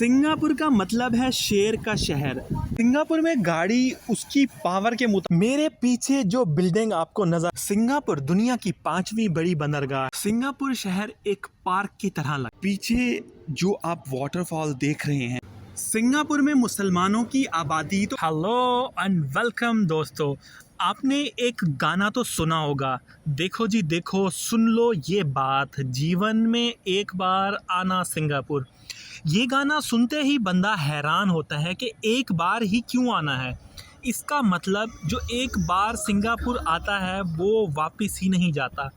Singapore का मतलब है शेर का शहर। सिंगापुर में गाड़ी उसकी पावर के मुताबिक। मेरे पीछे जो बिल्डिंग आपको नजर, सिंगापुर दुनिया की 5वीं बड़ी बंदरगाह। सिंगापुर शहर एक पार्क की तरह लग। पीछे जो आप वाटरफॉल देख रहे हैं, सिंगापुर में मुसलमानों की आबादी तो। हेलो एंड वेलकम दोस्तों, आपने एक गाना तो सुना होगा, देखो जी देखो सुन लो ये बात, जीवन में एक बार आना सिंगापुर। ये गाना सुनते ही बंदा हैरान होता है कि एक बार ही क्यों आना है। इसका मतलब जो एक बार सिंगापुर आता है वो वापस ही नहीं जाता।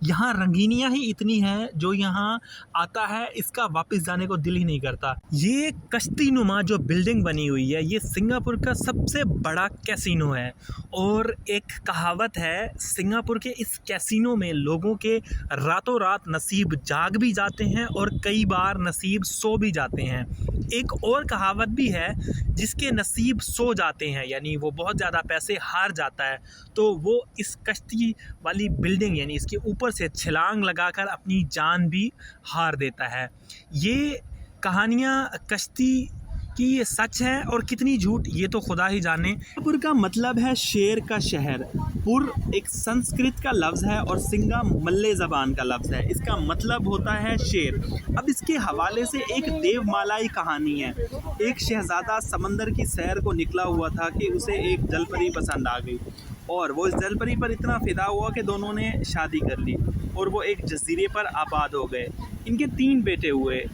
यहाँ रंगीनियाँ ही इतनी हैं, जो यहाँ आता है इसका वापस जाने को दिल ही नहीं करता। ये कश्ती नुमा जो बिल्डिंग बनी हुई है, ये सिंगापुर का सबसे बड़ा कैसीनो है। और एक कहावत है, सिंगापुर के इस कैसीनो में लोगों के रातों रात नसीब जाग भी जाते हैं और कई बार नसीब सो भी जाते हैं। एक और कहावत भी है, जिसके नसीब सो जाते हैं यानी वो बहुत ज़्यादा पैसे हार जाता है, तो वो इस कश्ती वाली बिल्डिंग यानी इसके ऊपर से छलांग लगाकर अपनी जान भी हार देता है। ये कहानियाँ कश्ती कि ये सच है और कितनी झूठ, ये तो खुदा ही जाने। सिंगापुर का मतलब है शेर का शहर। पुर एक संस्कृत का लफ्ज़ है और सिंगा मल्ले ज़बान का लफ्ज़ है। इसका मतलब होता है शेर। अब इसके हवाले से एक देवमालाई कहानी है। एक शहज़ादा समंदर की सैर को निकला हुआ था कि उसे एक जलपरी पसंद आ गई और वो इस जलपरी पर इतना फ़िदा हुआ कि दोनों ने शादी कर ली और वो एक जजीरे पर आबाद हो गए। इनके 3 बेटे हुए।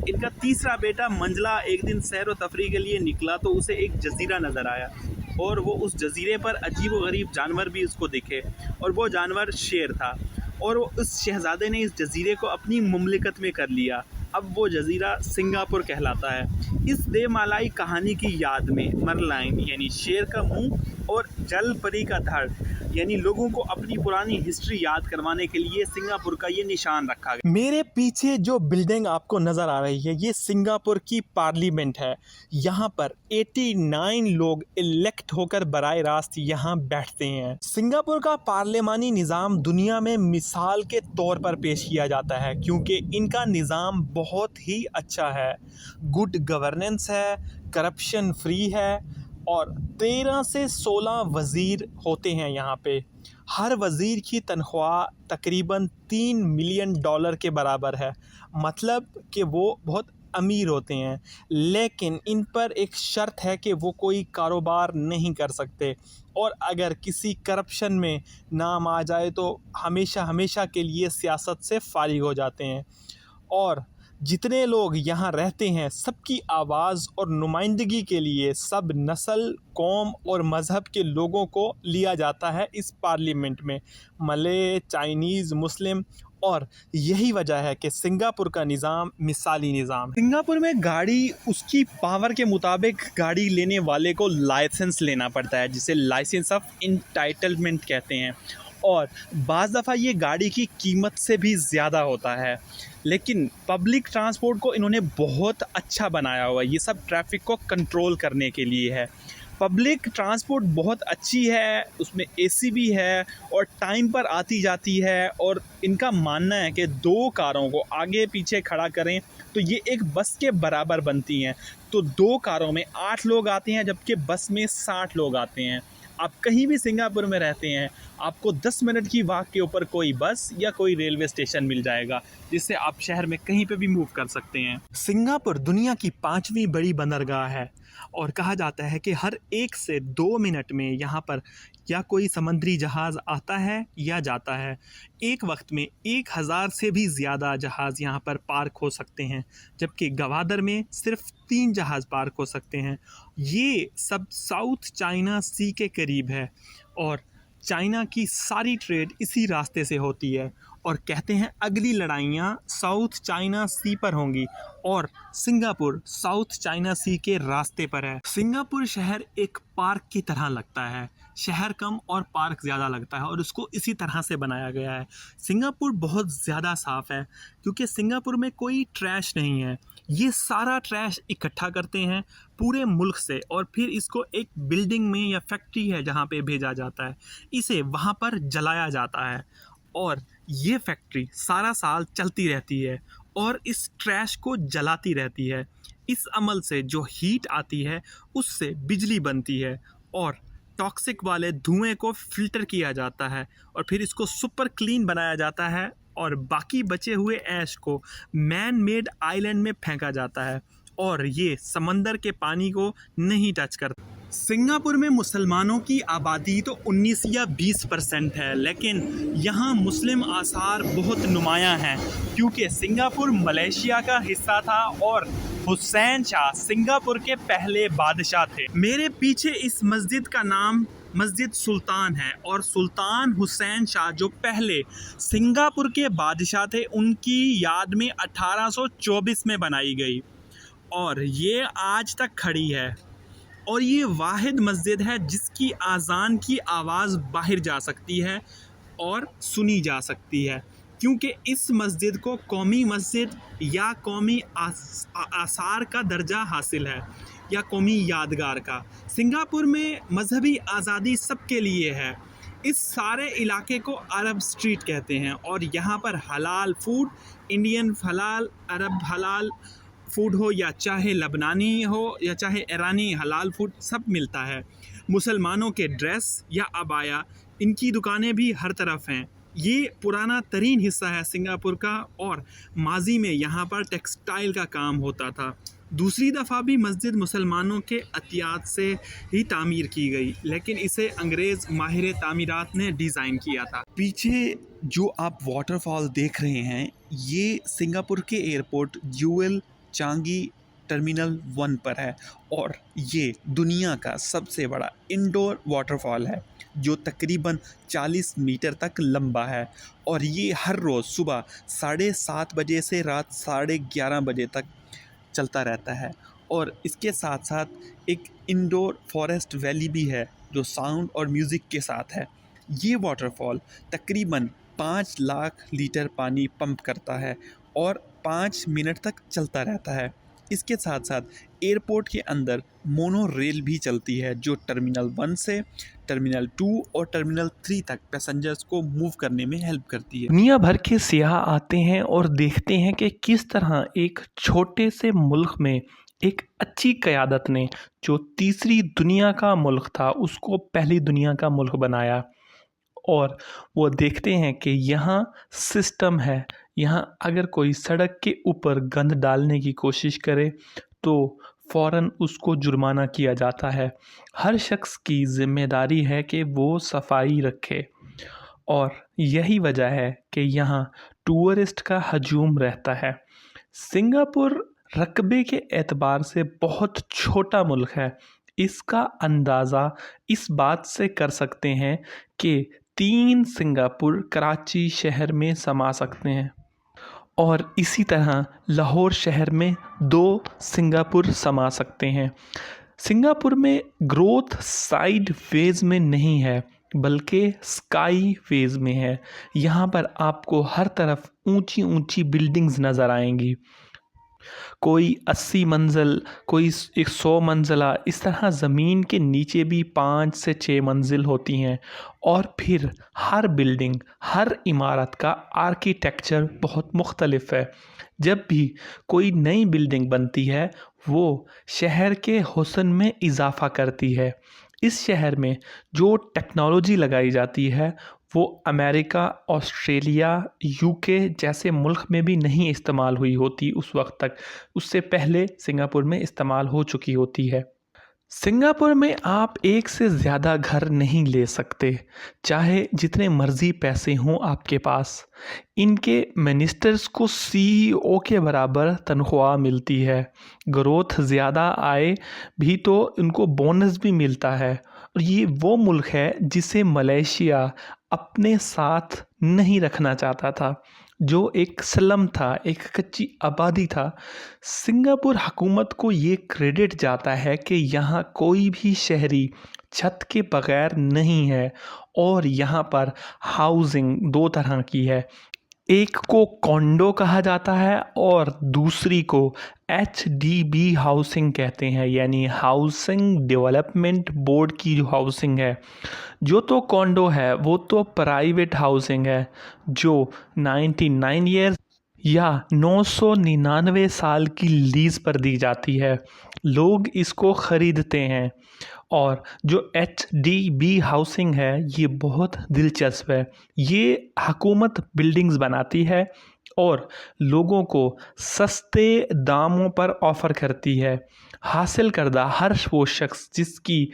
इनका तीसरा बेटा मंजला एक दिन सैर व तफरी के लिए निकला तो उसे एक जजीरा नज़र आया और वो उस जजीरे पर अजीब व गरीब जानवर भी उसको दिखे और वो जानवर शेर था और वो उस शहज़ादे ने इस जजीरे को अपनी मुमलिकत में कर लिया। अब वो जजीरा सिंगापुर कहलाता है। इस देवमालाई कहानी की याद में मरलाइन यानी शेर का मुंह और जल परी का धड़ यानी लोगों को अपनी पुरानी हिस्ट्री याद करवाने के लिए सिंगापुर का ये निशान रखा गया। मेरे पीछे जो बिल्डिंग आपको नज़र आ रही है, ये सिंगापुर की पार्लियामेंट है। यहाँ पर 89 लोग इलेक्ट होकर बराह रास्त यहाँ बैठते हैं। सिंगापुर का पार्लियामानी निज़ाम दुनिया में मिसाल के तौर पर पेश किया जाता है, क्योंकि इनका निज़ाम बहुत ही अच्छा है। गुड गवर्नेंस है, करप्शन फ्री है और 13 से 16 वज़ीर होते हैं यहाँ पे। हर वज़ीर की तनख्वाह तकरीबन $3 मिलियन के बराबर है। मतलब कि वो बहुत अमीर होते हैं, लेकिन इन पर एक शर्त है कि वो कोई कारोबार नहीं कर सकते और अगर किसी करप्शन में नाम आ जाए तो हमेशा हमेशा के लिए सियासत से फारिग हो जाते हैं। और जितने लोग यहाँ रहते हैं, सबकी आवाज़ और नुमाइंदगी के लिए सब नस्ल, कौम और मज़हब के लोगों को लिया जाता है इस पार्लियामेंट में, मले, चाइनीज़, मुस्लिम। और यही वजह है कि सिंगापुर का निज़ाम मिसाली निज़ाम। सिंगापुर में गाड़ी उसकी पावर के मुताबिक गाड़ी लेने वाले को लाइसेंस लेना पड़ता है, जिसे लाइसेंस ऑफ इंटाइटलमेंट कहते हैं। और बाज़ दफ़ा ये गाड़ी की कीमत से भी ज़्यादा होता है। लेकिन पब्लिक ट्रांसपोर्ट को इन्होंने बहुत अच्छा बनाया हुआ है। ये सब ट्रैफिक को कंट्रोल करने के लिए है। पब्लिक ट्रांसपोर्ट बहुत अच्छी है, उसमें एसी भी है और टाइम पर आती जाती है। और इनका मानना है कि 2 कारों को आगे पीछे खड़ा करें तो ये एक बस के बराबर बनती हैं। तो 2 कारों में 8 लोग आते हैं, जबकि बस में 60 लोग आते हैं। आप कहीं भी सिंगापुर में रहते हैं, आपको 10 मिनट की वॉक के ऊपर कोई बस या कोई रेलवे स्टेशन मिल जाएगा, जिससे आप शहर में कहीं पे भी मूव कर सकते हैं। सिंगापुर दुनिया की 5वीं बड़ी बंदरगाह है और कहा जाता है कि हर 1 से 2 मिनट में यहाँ पर या कोई समुद्री जहाज़ आता है या जाता है। एक वक्त में 1000 से भी ज़्यादा जहाज़ यहाँ पर पार्क हो सकते हैं, जबकि गवादर में सिर्फ 3 जहाज़ पार्क हो सकते हैं। ये सब साउथ चाइना सी के करीब है और चाइना की सारी ट्रेड इसी रास्ते से होती है। और कहते हैं अगली लड़ाइयाँ साउथ चाइना सी पर होंगी और सिंगापुर साउथ चाइना सी के रास्ते पर है। सिंगापुर शहर एक पार्क की तरह लगता है, शहर कम और पार्क ज़्यादा लगता है और उसको इसी तरह से बनाया गया है। सिंगापुर बहुत ज़्यादा साफ़ है क्योंकि सिंगापुर में कोई ट्रैश नहीं है। ये सारा ट्रैश इकट्ठा करते हैं पूरे मुल्क से और फिर इसको एक बिल्डिंग में या फैक्ट्री है जहाँ पे भेजा जाता है, इसे वहाँ पर जलाया जाता है और ये फैक्ट्री सारा साल चलती रहती है और इस ट्रैश को जलाती रहती है। इस अमल से जो हीट आती है उससे बिजली बनती है और टॉक्सिक वाले धुएं को फिल्टर किया जाता है और फिर इसको सुपर क्लीन बनाया जाता है और बाकी बचे हुए ऐश को मैन मेड आइलैंड में फेंका जाता है और ये समंदर के पानी को नहीं टच करता। सिंगापुर में मुसलमानों की आबादी तो 19 या 20% है, लेकिन यहाँ मुस्लिम आसार बहुत नुमायाँ हैं क्योंकि सिंगापुर मलेशिया का हिस्सा था और हुसैन शाह सिंगापुर के पहले बादशाह थे। मेरे पीछे इस मस्जिद का नाम मस्जिद सुल्तान है और सुल्तान हुसैन शाह जो पहले सिंगापुर के बादशाह थे उनकी याद में 1824 में बनाई गई और ये आज तक खड़ी है और ये वाहिद मस्जिद है जिसकी आज़ान की आवाज़ बाहर जा सकती है और सुनी जा सकती है क्योंकि इस मस्जिद को कौमी मस्जिद या कौमी आसार का दर्जा हासिल है या कौमी यादगार का। सिंगापुर में मजहबी आज़ादी सबके लिए है। इस सारे इलाके को अरब स्ट्रीट कहते हैं और यहाँ पर हलाल फूड, इंडियन हलाल, अरब हलाल फूड हो या चाहे लबनानी हो या चाहे ईरानी हलाल फूड सब मिलता है। मुसलमानों के ड्रेस या अबाया इनकी दुकानें भी हर तरफ हैं। ये पुराना तरीन हिस्सा है सिंगापुर का और माजी में यहाँ पर टेक्सटाइल का काम होता था। दूसरी दफ़ा भी मस्जिद मुसलमानों के अतियात से ही तामीर की गई, लेकिन इसे अंग्रेज़ माहिर तामीरात ने डिज़ाइन किया था। पीछे जो आप वाटरफॉल देख रहे हैं ये सिंगापुर के एयरपोर्ट यूएल चांगी टर्मिनल 1 पर है और ये दुनिया का सबसे बड़ा इंडोर वाटरफॉल है जो तकरीबन 40 मीटर तक लंबा है और ये हर रोज़ सुबह 7:30 बजे से रात 11:30 बजे तक चलता रहता है। और इसके साथ साथ एक इंडोर फॉरेस्ट वैली भी है जो साउंड और म्यूज़िक के साथ है। ये वाटरफॉल तकरीबन 5 लाख लीटर पानी पंप करता है और 5 मिनट तक चलता रहता है। इसके साथ साथ एयरपोर्ट के अंदर मोनो रेल भी चलती है जो टर्मिनल 1 से टर्मिनल 2 और टर्मिनल 3 तक पैसेंजर्स को मूव करने में हेल्प करती है। दुनिया भर के सियाह आते हैं और देखते हैं कि किस तरह एक छोटे से मुल्क में एक अच्छी क़यादत ने जो तीसरी दुनिया का मुल्क था उसको पहली दुनिया का मुल्क बनाया। और वो देखते हैं कि यहाँ सिस्टम है, यहाँ अगर कोई सड़क के ऊपर गंद डालने की कोशिश करे तो फ़ौरन उसको जुर्माना किया जाता है। हर शख्स की ज़िम्मेदारी है कि वो सफाई रखे और यही वजह है कि यहाँ टूरिस्ट का हजूम रहता है। सिंगापुर रकबे के एतबार से बहुत छोटा मुल्क है। इसका अंदाज़ा इस बात से कर सकते हैं कि 3 सिंगापुर कराची शहर में समा सकते हैं और इसी तरह लाहौर शहर में 2 सिंगापुर समा सकते हैं। सिंगापुर में ग्रोथ साइड वेज में नहीं है बल्कि स्काई वेज में है। यहाँ पर आपको हर तरफ ऊंची ऊंची बिल्डिंग्स नज़र आएंगी, कोई 80 मंजिल, कोई 100 मंजिला, इस तरह ज़मीन के नीचे भी 5 से 6 मंजिल होती हैं। और फिर हर बिल्डिंग, हर इमारत का आर्किटेक्चर बहुत मुख्तलिफ है। जब भी कोई नई बिल्डिंग बनती है वो शहर के हुस्न में इजाफ़ा करती है। इस शहर में जो टेक्नोलॉजी लगाई जाती है वो अमेरिका, ऑस्ट्रेलिया, यूके जैसे मुल्क में भी नहीं इस्तेमाल हुई होती उस वक्त तक, उससे पहले सिंगापुर में इस्तेमाल हो चुकी होती है। सिंगापुर में आप एक से ज़्यादा घर नहीं ले सकते, चाहे जितने मर्ज़ी पैसे हों आपके पास। इनके मिनिस्टर्स को सीईओ के बराबर तनख्वाह मिलती है। ग्रोथ ज़्यादा आए भी तो उनको बोनस भी मिलता है। और ये वो मुल्क है जिसे मलेशिया अपने साथ नहीं रखना चाहता था, जो एक स्लम था, एक कच्ची आबादी था। सिंगापुर हुकूमत को ये क्रेडिट जाता है कि यहाँ कोई भी शहरी छत के बगैर नहीं है और यहाँ पर हाउसिंग 2 तरह की है। एक को कॉन्डो कहा जाता है और दूसरी को HDB हाउसिंग कहते हैं, यानी हाउसिंग डेवलपमेंट बोर्ड की जो हाउसिंग है। जो तो कॉन्डो है वो तो प्राइवेट हाउसिंग है जो 99 ईयर्स या 999 साल की लीज़ पर दी जाती है। लोग इसको ख़रीदते हैं। और जो एचडीबी हाउसिंग है ये बहुत दिलचस्प है। ये हुकूमत बिल्डिंग्स बनाती है और लोगों को सस्ते दामों पर ऑफ़र करती है। हासिल करदा हर वो शख्स जिसकी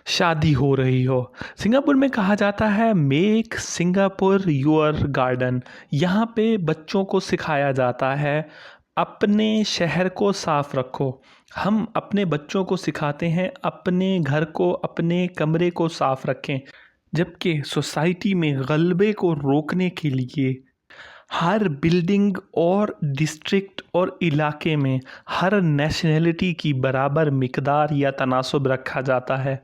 शादी हो रही हो। सिंगापुर में कहा जाता है मेक सिंगापुर योर गार्डन। यहाँ पे बच्चों को सिखाया जाता है अपने शहर को साफ रखो। हम अपने बच्चों को सिखाते हैं अपने घर को, अपने कमरे को साफ रखें। जबकि सोसाइटी में गलबे को रोकने के लिए हर बिल्डिंग और डिस्ट्रिक्ट और इलाके में हर नेशनैलिटी की बराबर मिकदार या तनासब रखा जाता है।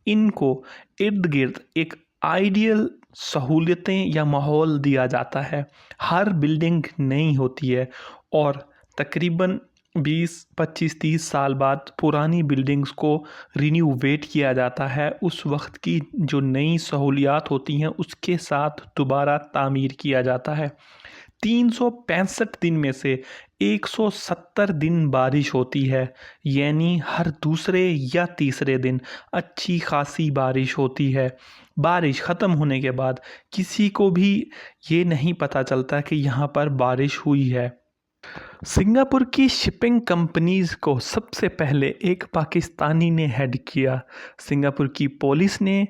इनको इर्द गिर्द एक आइडियल सहूलियतें या माहौल दिया जाता है। हर बिल्डिंग नई होती है और तकरीबन 20, 25, 30 साल बाद पुरानी बिल्डिंग्स को रिन्यूवेट किया जाता है। उस वक्त की जो नई सहूलियात होती हैं उसके साथ दोबारा तामीर किया जाता है। 365 दिन में से 170 दिन बारिश होती है, यानी हर दूसरे या तीसरे दिन अच्छी खासी बारिश होती है। बारिश ख़त्म होने के बाद किसी को भी ये नहीं पता चलता कि यहाँ पर बारिश हुई है। सिंगापुर की शिपिंग कंपनीज़ को सबसे पहले एक पाकिस्तानी ने हेड किया। सिंगापुर की पुलिस ने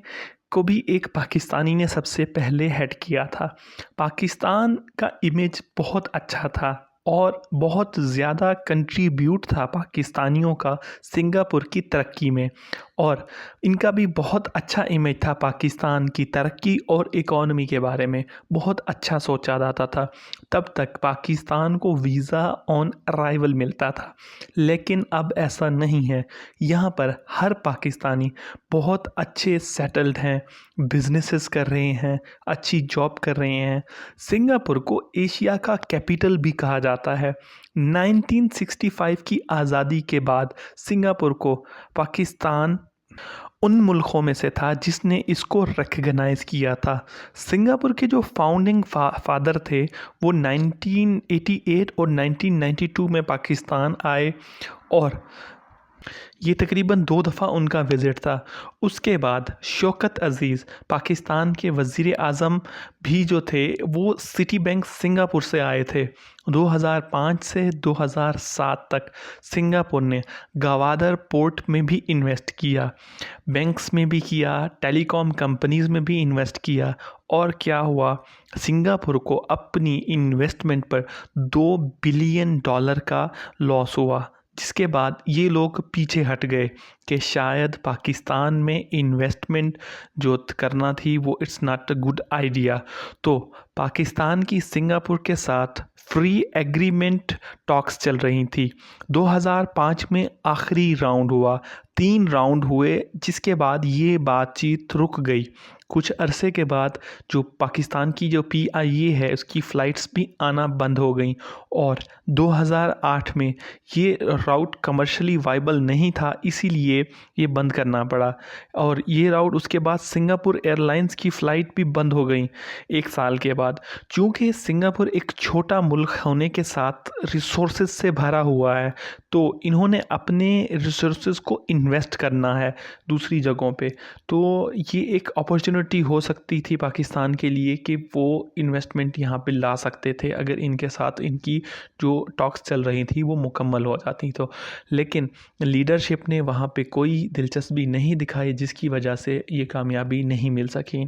को भी एक पाकिस्तानी ने सबसे पहले हेड किया था। पाकिस्तान का इमेज बहुत अच्छा था और बहुत ज़्यादा कंट्रीब्यूट था पाकिस्तानियों का सिंगापुर की तरक्की में। और इनका भी बहुत अच्छा इमेज था पाकिस्तान की तरक्की और इकॉनमी के बारे में, बहुत अच्छा सोचा जाता था। तब तक पाकिस्तान को वीज़ा ऑन अराइवल मिलता था, लेकिन अब ऐसा नहीं है। यहाँ पर हर पाकिस्तानी बहुत अच्छे सेटल्ड हैं, बिजनेसेस कर रहे हैं, अच्छी जॉब कर रहे हैं। सिंगापुर को एशिया का कैपिटल भी कहा जाता है। 1965 की आज़ादी के बाद सिंगापुर को पाकिस्तान उन मुल्कों में से था जिसने इसको रिकग्नाइज़ किया था। सिंगापुर के जो फाउंडिंग फादर थे वो 1988 और 1992 में पाकिस्तान आए और ये तकरीबन 2 दफ़ा उनका विज़िट था। उसके बाद शौकत अज़ीज़ पाकिस्तान के वज़ीर आज़म भी जो थे वो सिटी बैंक सिंगापुर से आए थे। 2005 से 2007 तक सिंगापुर ने गवादर पोर्ट में भी इन्वेस्ट किया, बैंक्स में भी किया, टेलीकॉम कंपनीज़ में भी इन्वेस्ट किया। और क्या हुआ, सिंगापुर को अपनी इन्वेस्टमेंट पर $2 बिलियन का लॉस हुआ, जिसके बाद ये लोग पीछे हट गए कि शायद पाकिस्तान में इन्वेस्टमेंट जो करना थी वो it's not a good idea. तो पाकिस्तान की सिंगापुर के साथ फ्री एग्रीमेंट टॉक्स चल रही थी। 2005 में आखिरी राउंड हुआ, 3 राउंड हुए, जिसके बाद ये बातचीत रुक गई। कुछ अरसे के बाद जो पाकिस्तान की जो PIA है उसकी फ़्लाइट्स भी आना बंद हो गई और 2008 में ये राउट कमर्शियली वाइबल नहीं था, इसीलिए ये बंद करना पड़ा। और ये राउट उसके बाद सिंगापुर एयरलाइंस की फ़्लाइट भी बंद हो गई 1 साल के बाद। चूँकि सिंगापुर एक छोटा मुल्क होने के साथ रिसोर्सेज से भरा हुआ है, तो इन्होंने अपने रिसोर्सेज को इन्वेस्ट करना है दूसरी जगहों पे। तो ये एक अपॉर्चुनिटी हो सकती थी पाकिस्तान के लिए कि वो इन्वेस्टमेंट यहाँ पे ला सकते थे अगर इनके साथ इनकी जो टॉक्स चल रही थी वो मुकम्मल हो जाती तो। लेकिन लीडरशिप ने वहाँ पे कोई दिलचस्पी नहीं दिखाई, जिसकी वजह से ये कामयाबी नहीं मिल सकी।